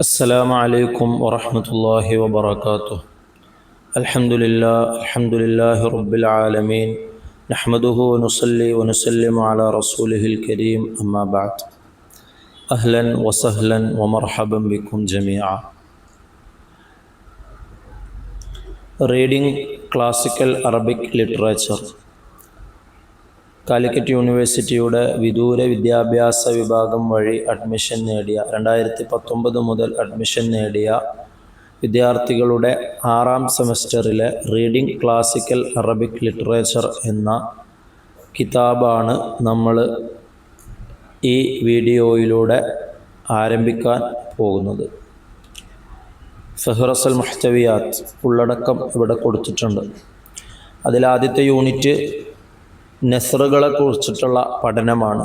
السلام عليكم ورحمة الله وبركاته. الحمد لله رب العالمين، نحمده ونصلي ونسلم على رسوله الكريم، أما بعد. أهلا وسهلا ومرحبا بكم جميعا. Reading Classical Arabic Literature. Calicut യൂണിവേഴ്സിറ്റിയുടെ വിദൂര വിദ്യാഭ്യാസ വിഭാഗം വഴി അഡ്മിഷൻ നേടിയ 2019 മുതൽ അഡ്മിഷൻ നേടിയ വിദ്യാർത്ഥികളുടെ 6ാം സെമസ്റ്ററിലെ റീഡിംഗ് ക്ലാസിക്കൽ അറബിക് ലിറ്ററേച്ചർ എന്ന കിതാബാണ് നമ്മൾ ഈ വീഡിയോയിലൂടെ ആരംഭിക്കാൻ പോകുന്നത്. ഫഹ്റസുൽ മുഹ്തവിയാത്ത് ഉള്ളടക്കം ഇവിടെ കൊടുത്തിട്ടുണ്ട്. അതിലാദ്യത്തെ യൂണിറ്റ് നസ്റുകളെ കുറിച്ചിട്ടുള്ള പഠനമാണ്.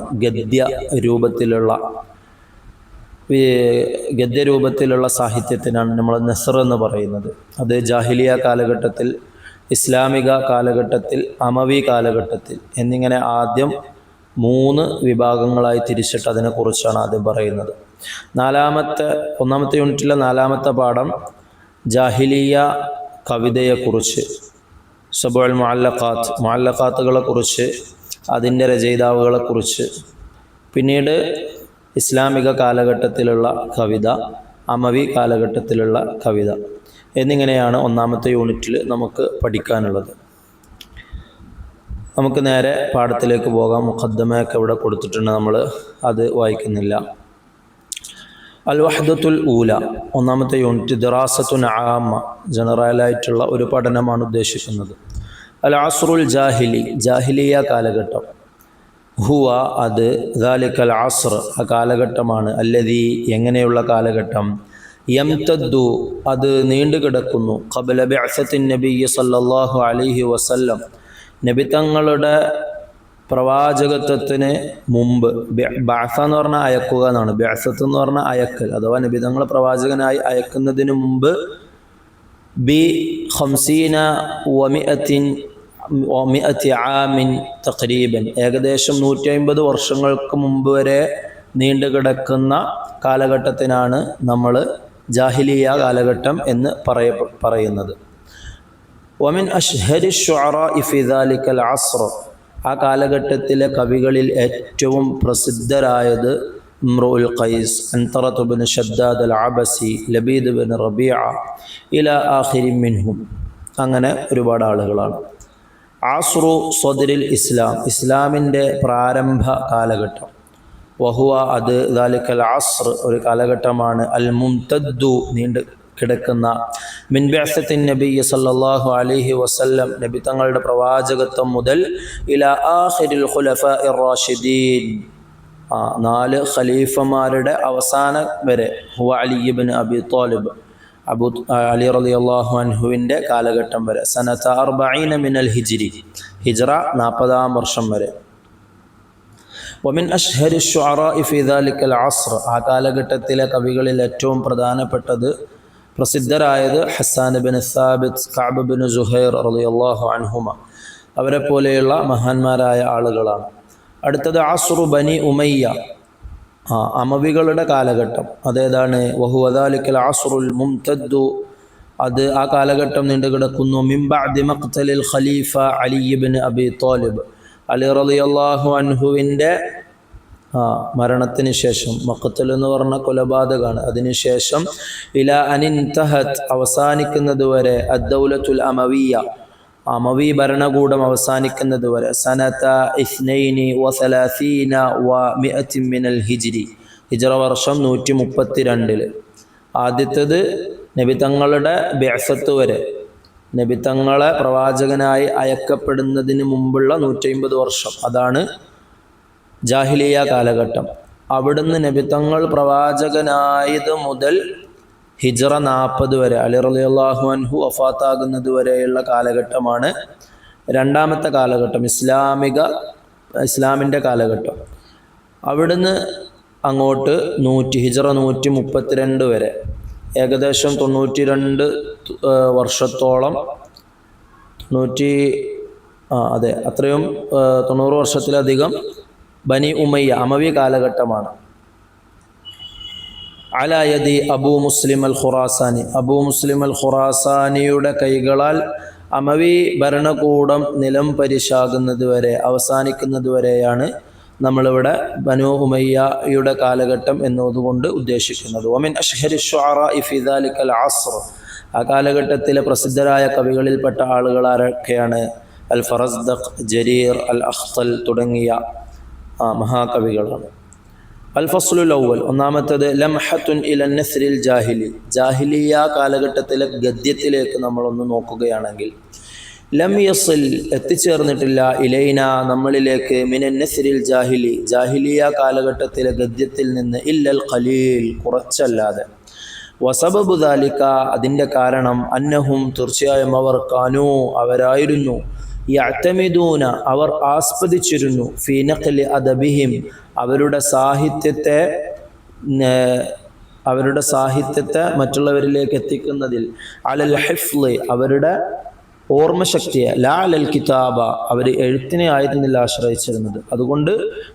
ഗദ്യരൂപത്തിലുള്ള സാഹിത്യത്തിനാണ് നമ്മൾ നസ്ർ എന്ന് പറയുന്നത്. അത് ജാഹിലിയ കാലഘട്ടത്തിൽ, ഇസ്ലാമിക കാലഘട്ടത്തിൽ, അമവി കാലഘട്ടത്തിൽ എന്നിങ്ങനെ ആദ്യം 3 വിഭാഗങ്ങളായി തിരിച്ചിട്ട് അതിനെക്കുറിച്ചാണ് ആദ്യം പറയുന്നത്. ഒന്നാമത്തെ യൂണിറ്റിലെ 4ാമത്തെ പാഠം ജാഹിലിയ കവിതയെക്കുറിച്ച്, സബുൽ മുഅല്ലഖാത്തുകളെക്കുറിച്ച്, അതിൻ്റെ രചയിതാവുകളെക്കുറിച്ച്, പിന്നീട് ഇസ്ലാമിക കാലഘട്ടത്തിലുള്ള കവിത, അമവി കാലഘട്ടത്തിലുള്ള കവിത എന്നിങ്ങനെയാണ് ഒന്നാമത്തെ യൂണിറ്റിൽ നമുക്ക് പഠിക്കാനുള്ളത്. നമുക്ക് നേരെ പാഠത്തിലേക്ക് പോകാം. മുഖദ്ദമയൊക്കെ ഇവിടെ കൊടുത്തിട്ടുണ്ട്, നമ്മൾ അത് വായിക്കുന്നില്ല. അൽ വഹ്ദത്തുൽ ഊല, ഒന്നാമത്തെ യൂണിറ്റ് ദിറാസത്തുൻ ആമ്മ, ജനറലായിട്ടുള്ള ഒരു പഠനമാണ് ഉദ്ദേശിക്കുന്നത്. അൽ അസ്റുൽ ജാഹിലി, ജാഹിലിയ കാലഘട്ടം. ഹുവ, അത്, ദാലിക്കൽ അസ്ർ, ആ കാലഘട്ടമാണ്. അല്ലദീ, എങ്ങനെയുള്ള കാലഘട്ടം. യംതദ്ദു, അത് നീണ്ടുകിടക്കുന്നു. ഖബ്ല ബിഅസത്തിൻ നബിയ്യി സല്ലല്ലാഹു അലൈഹി വസല്ലം, നബി തങ്ങളുടെ പ്രവാചകത്വത്തിന് മുമ്പ്. ബഅസ എന്ന് പറഞ്ഞാൽ അയക്കുക എന്നാണ്. ബഅസത്ത് എന്ന് പറഞ്ഞാൽ അയക്കൽ, അഥവാ നബി തങ്ങളെ പ്രവാചകനായി അയക്കുന്നതിന് മുമ്പ്. ബി 50 و 100 ആമിൻ തഖരീബൻ, ഏകദേശം 150 വർഷങ്ങൾക്ക് മുമ്പ് വരെ നീണ്ടുകിടക്കുന്ന കാലഘട്ടത്തിനാണ് നമ്മൾ ജാഹിലിയ കാലഘട്ടം എന്ന് പറയുന്നത്. വമിൻ അഷ്ഹരി ശുഅറാഇ ഫി ദാലിക്കൽ അസ്ർ, ആ കാലഘട്ടത്തിലെ കവികളിൽ ഏറ്റവും പ്രസിദ്ധരായത് ഇംറുഉൽ ഖൈസ്, അൻതറത്ത് ബിൻ ഷദ്ദാദ് അൽ അബസി, ലബീദ് ബിൻ റബീഅ ഇലാ ആഖിരി മിൻഹും, അങ്ങനെ ഒരുപാട് ആളുകളാണ്. ആസ്റു സദ്രിൽ ഇസ്ലാം, ഇസ്ലാമിൻ്റെ പ്രാരംഭ കാലഘട്ടം. വഹുവ, അത്, ദാലിക്കൽ അസ്ർ, ഒരു കാലഘട്ടമാണ്. അൽ മുംതദ്ദു, നീണ്ട് കിടക്കുന്ന. മിൻ ബിഅസത്തിൻ നബിയ്യി സല്ലല്ലാഹു അലൈഹി വസല്ലം, നബി തങ്ങളുടെ പ്രവാചകത്വം മുതൽ, ഇലാ ആഖിരിൽ ഖുലഫാഇർ റാഷിദീൻ, 4 ഖലീഫമാരുടെ അവസാനം വരെ. ഹുവ അലി ഇബ്നു അബി ത്വാലിബ്, അലി റളിയല്ലാഹു അൻഹുവിൻ്റെ കാലഘട്ടം വരെ. സനത 40 മിനൽ ഹിജ്രി, ഹിജ്റ 40-ാം വർഷം വരെ. വമിൻ അഷ്ഹരി ശുഅറാഇ ഫി ദാലിക്കൽ അസ്ർ, ആ കാലഘട്ടത്തിലെ കവികളിൽ ഏറ്റവും പ്രധാനപ്പെട്ടത്, പ്രസിദ്ധരായത് Hassan bin Thabit, Ka'b bin Zuhair റളിയല്ലാഹു അൻഹുമ, അവരെ പോലെയുള്ള മഹാന്മാരായ ആളുകളാണ്. അടുത്തത് അസ്റു ബനി ഉമയ്യ, അമവികളുടെ കാലഘട്ടം. അതേതാണ്? വഹുവ ദാലിക്കൽ അസ്റുൽ മുംതദ്ദു, അത്, ആ കാലഘട്ടം നീണ്ടുകിടക്കുന്നു. മിൻ ബഅദി മഖ്തലിൽ ഖലീഫ അലി ഇബ്നു അബി ത്വാലിബ്, അലി റളിയല്ലാഹു അൻഹുവിൻ്റെ മരണത്തിന് ശേഷം. മഖ്തൽ എന്ന് പറഞ്ഞ കൊലപാതകമാണ്. അതിനുശേഷം ഇലാ അനിൻതഹത്, അവസാനിക്കുന്നത് വരെ. അദ്ദൗലത്തുൽ അമവിയ, അമവി ഭരണകൂടം അവസാനിക്കുന്നത് വരെ. സനത 32 و 100 മിനൽ ഹിജ്രി, ഹിജ്റ വർഷം 132. ആദ്യത്തേത് നബി തങ്ങളുടെ ബിഅസത്ത് വരെ, നബി തങ്ങളെ പ്രവാചകനായി അയക്കപ്പെടുന്നതിന് മുമ്പുള്ള 150 വർഷം, അതാണ് ജാഹിലിയ കാലഘട്ടം. അവിടുന്ന് നബി തങ്ങൾ പ്രവാചകനായത് മുതൽ ഹിജ്റ 40 വരെ, അലി റളിയല്ലാഹു അൻഹു വഫാത്താകുന്നത് വരെയുള്ള കാലഘട്ടമാണ് 2ാമത്തെ കാലഘട്ടം, ഇസ്ലാമിൻ്റെ കാലഘട്ടം. അവിടുന്ന് അങ്ങോട്ട് ഹിജ്റ 132 വരെ, ഏകദേശം 92 വർഷത്തോളം, അത്രയും 90 വർഷത്തിലധികം ബനി ഉമയ്യ, അമവി കാലഘട്ടമാണ്. അലാ യദി അബൂ മുസ്ലിം അൽ ഖുറാസാനി, അബൂ മുസ്ലിം അൽ ഖുറാസാനിയുടെ കൈകളാൽ അമവി ഭരണകൂടം നിലം പരിശാകുന്നത് വരെ, അവസാനിക്കുന്നത് വരെയാണ് നമ്മളിവിടെ ബനൂ ഉമയ്യയുടെ കാലഘട്ടം എന്നതുകൊണ്ട് ഉദ്ദേശിക്കുന്നത്. വമിൻ അഷ്ഹരി ശുഅറാഇ ഫി ദാലിക്കൽ അസ്ർ, ആ കാലഘട്ടത്തിലെ പ്രസിദ്ധരായ കവികളിൽപ്പെട്ട ആളുകൾ ആരൊക്കെയാണ്? അൽ ഫറസ്ദഖ്, ജരീർ, അൽ അഖ്തൽ തുടങ്ങിയ മഹാകവികളാണ്. അൽ ഫസ്ലുൽ അവ്വൽ, ഒന്നാമത്തേത് ലംഹത്തുൻ ഇല നസ്രിൽ ജാഹിലി, ജാഹിലിയ കാലഘട്ടത്തിലെ ഗദ്യത്തിലേക്ക് നമ്മളൊന്ന് നോക്കുകയാണെങ്കിൽ, ലം യസിൽ എത്തിച്ചേർന്നിട്ടില്ല, ഇലൈന നമ്മളിലേക്ക്, മിനൻ നസ്രിൽ ജാഹിലി ജാഹിലിയ കാലഘട്ടത്തിലെ ഗദ്യത്തിൽ നിന്ന്, ഇല്ലൽ ഖലീൽ കുറച്ചല്ലാതെ. വസബബു ദാലിക അതിൻ്റെ കാരണം, അന്നഹും തീർച്ചയായും അവർ, കാനൂ അവരായിരുന്നു, യഅ്തമിദൂന അവർ ആസ്പദിച്ചിരുന്നു, ഫീ നഖ്ലി അദബിഹിം അവരുടെ സാഹിത്യത്തെ മറ്റുള്ളവരിലേക്ക് എത്തിക്കുന്നതിൽ, അലൽ ഹിഫ്ള് അവരുടെ ഓർമ്മശക്തിയെ, ലാ അലൽ കിതാബ അവർ എഴുത്തിനെ ആയിരുന്നില്ല ആശ്രയിച്ചിരുന്നത്. അതുകൊണ്ട്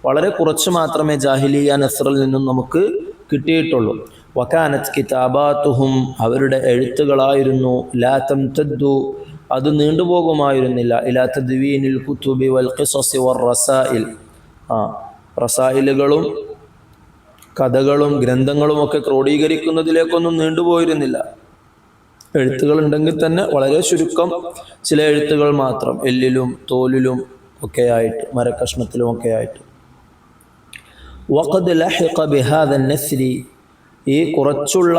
വളരെ കുറച്ച് മാത്രമേ ജാഹിലിയ നസ്റിൽ നിന്നും നമുക്ക് കിട്ടിയിട്ടുള്ളൂ. വകാനത് കിതാബാത്തുഹും അവരുടെ എഴുത്തുകളായിരുന്നു, ലാ തംതദ്ദു അത് നീണ്ടുപോകുമായിരുന്നില്ല, ഇലാ തദ്വീനിൽ കുതുബി വൽ ഖിസസ് വർ റസായിൽ റസായിലുകളും കഥകളും ഗ്രന്ഥങ്ങളും ഒക്കെ ക്രോഡീകരിക്കുന്നതിലേക്കൊന്നും നീണ്ടുപോയിരുന്നില്ല. എഴുത്തുകളുണ്ടെങ്കിൽ തന്നെ വളരെ ചുരുക്കം ചില എഴുത്തുകൾ മാത്രം, എല്ലിലും തോലിലും ഒക്കെ ആയിട്ട്, മരക്കഷ്ണത്തിലും ഒക്കെ ആയിട്ട്. വഖദ് ലഹിഖ ബിഹാദ നസ്രി ഈ കുറച്ചുള്ള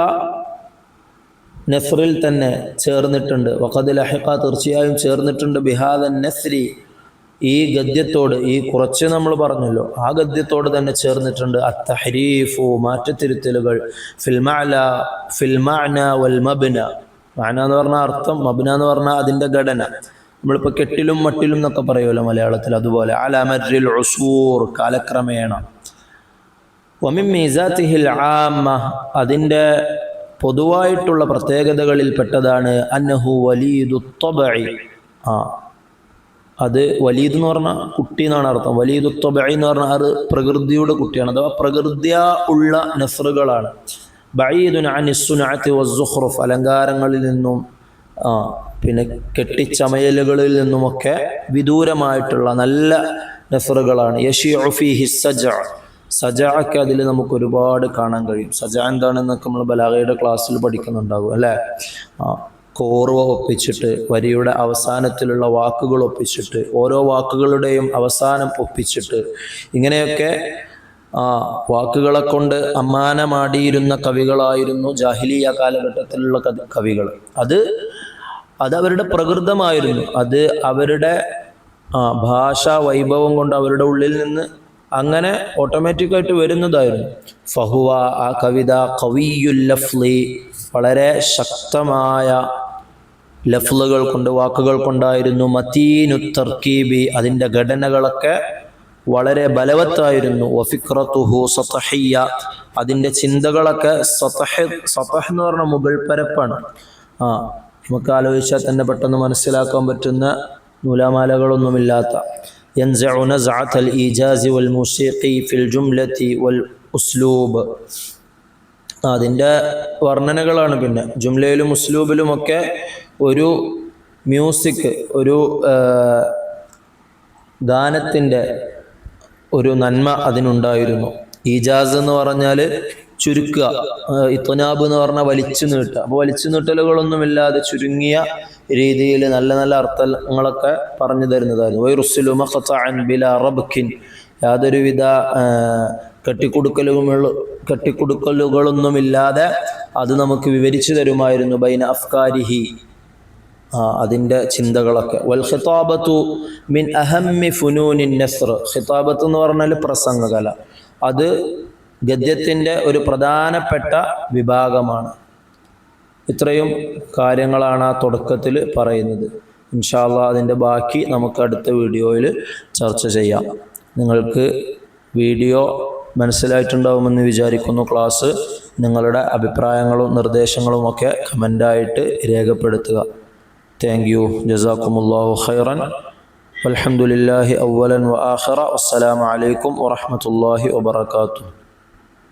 നസ്റിൽ തന്നെ ചേർന്നിട്ടുണ്ട്, വഖദ് ലഹിഖ തീർച്ചയായും ചേർന്നിട്ടുണ്ട്, ബിഹാദ നസ്രി ഈ ഗദ്യത്തോട്, ഈ കുറച്ച് നമ്മൾ പറഞ്ഞല്ലോ ആ ഗദ്യത്തോട് തന്നെ ചേർന്നിട്ടുണ്ട്, അത്തഹരീഫു മാറ്റത്തിരുത്തലുകൾ, ഫിൽ മഅന വൽ മബ്ന, മഅന എന്ന് പറഞ്ഞാൽ അർത്ഥം, മബ്ന എന്ന് പറഞ്ഞാൽ അതിൻ്റെ ഘടന. നമ്മളിപ്പോൾ കെട്ടിലും മട്ടിലും എന്നൊക്കെ പറയുമല്ലോ മലയാളത്തിൽ, അതുപോലെ അലാ മർരിൽ ഉസൂർ കാലക്രമേണ. വമിൻ മീസാത്തിഹിൽ ആമ്മ അതിൻ്റെ പൊതുവായിട്ടുള്ള പ്രത്യേകതകളിൽ പെട്ടതാണ്, അന്നഹു വലീദു ത്വബഇ അത് വലീദ് എന്ന് പറഞ്ഞാൽ കുട്ടി എന്നാണ് അർത്ഥം. വലീദു ത്വബഇ എന്ന് പറഞ്ഞാൽ അത് പ്രകൃതിയുടെ കുട്ടിയാണ്, അഥവാ പ്രകൃതിയ ഉള്ള നസ്റുകളാണ്. ബഈദുൻ അനി സുനഅത്തി വസ്സുഖ്റുഫ് അലങ്കാരങ്ങളിൽ നിന്നും പിന്നെ കെട്ടിച്ചമയലുകളിൽ നിന്നുമൊക്കെ വിദൂരമായിട്ടുള്ള നല്ല നസ്റുകളാണ്. യശീഉ ഫീഹി സജഅ സജഅക്ക് അതിൽ നമുക്ക് ഒരുപാട് കാണാൻ കഴിയും. സജഅ എന്താണെന്നൊക്കെ നമ്മൾ ബലാഗയുടെ ക്ലാസ്സിൽ പഠിക്കുന്നുണ്ടാകും അല്ലേ. കോർവ ഒപ്പിച്ചിട്ട്, വരിയുടെ അവസാനത്തിലുള്ള വാക്കുകൾ ഒപ്പിച്ചിട്ട്, ഓരോ വാക്കുകളുടെയും അവസാനം ഒപ്പിച്ചിട്ട്, ഇങ്ങനെയൊക്കെ വാക്കുകളെ കൊണ്ട് അമ്മാനമാടിയിരുന്ന കവികളായിരുന്നു ജാഹിലിയ കാലഘട്ടത്തിലുള്ള കവികൾ. അത് അവരുടെ പ്രകൃതമായിരുന്നു, അത് അവരുടെ ഭാഷാ വൈഭവം കൊണ്ട് അവരുടെ ഉള്ളിൽ നിന്ന് അങ്ങനെ ഓട്ടോമാറ്റിക്കായിട്ട് വരുന്നതായിരുന്നു. ഫഹുവ ആ കവിത ഖവിയുൽ ലഫ്ളി വളരെ ശക്തമായ ലഫ്ളുകൾ കൊണ്ട്, വാക്കുകൾ കൊണ്ടായിരുന്നു. മതീനു തർക്കീബി അതിൻ്റെ ഘടനകളൊക്കെ വളരെ ബലവത്തായിരുന്നു. വഫിക്രത്തുഹു സതഹിയ അതിൻ്റെ ചിന്തകളൊക്കെ സതഹ് എന്ന് പറഞ്ഞ മുകൾ പരപ്പാണ്. നമുക്ക് ആലോചിച്ചാൽ തന്നെ പെട്ടെന്ന് മനസ്സിലാക്കാൻ പറ്റുന്ന നൂലാമാലകളൊന്നുമില്ലാത്ത. യൻസഉ നസ്അത്തൽ ഈജാസി വൽ മുസീഖി ഫിൽ ജുംലതി വൽ ഉസ്ലൂബ് അതിൻ്റെ വർണ്ണനകളാണ്. പിന്നെ ജുംലയിലും ഉസ്ലൂബിലുമൊക്കെ ഒരു മ്യൂസിക്, ഒരു ഗാനത്തിൻ്റെ ഒരു നന്മ അതിനുണ്ടായിരുന്നു. ഈജാസ് എന്ന് പറഞ്ഞാൽ ചുരുക്കുക, ഇത്നാബ് എന്ന് പറഞ്ഞാൽ വലിച്ചു നീട്ടുക. അപ്പോൾ വലിച്ചു നീട്ടലുകളൊന്നുമില്ലാതെ ചുരുങ്ങിയ രീതിയിൽ നല്ല നല്ല അർത്ഥങ്ങളൊക്കെ പറഞ്ഞു തരുന്നതായിരുന്നു. വൈറുസ്ലു മഖ്തഅൻ ബിലാ റബ്കിൻ യാതൊരുവിധ കെട്ടിക്കൊടുക്കലുകളൊന്നുമില്ലാതെ അത് നമുക്ക് വിവരിച്ചു തരുമായിരുന്നു. ബൈന അഫ്കാരിഹി അതിൻ്റെ ചിന്തകളൊക്കെ. വൽ ഖിതാബത്തു മിൻ അഹമ്മി ഫുനൂനിൻ നസ്ർ ഖിതാബത്ത് എന്ന് പറഞ്ഞാൽ പ്രസംഗകല, അത് ഗദ്യത്തിൻ്റെ ഒരു പ്രധാനപ്പെട്ട വിഭാഗമാണ്. ഇത്രയും കാര്യങ്ങളാണ് ആ തുടക്കത്തിൽ പറയുന്നത്. ഇൻഷാ അല്ലാഹ് അതിൻ്റെ ബാക്കി നമുക്ക് അടുത്ത വീഡിയോയിൽ ചർച്ച ചെയ്യാം. നിങ്ങൾക്ക് വീഡിയോ മനസ്സിലായിട്ടുണ്ടാവുമെന്ന് വിചാരിക്കുന്നു. ക്ലാസ് നിങ്ങളുടെ അഭിപ്രായങ്ങളും നിർദ്ദേശങ്ങളും ഒക്കെ കമൻ്റായിട്ട് രേഖപ്പെടുത്തുക. Thank you. ജസാക്കുമുല്ലാഹു ഖൈറൻ. വൽഹംദുലില്ലാഹി അവ്വലൻ വആഖിറ. വസ്സലാമു അലൈക്കും വറഹ്മത്തുള്ളാഹി വബറകാതുഹു.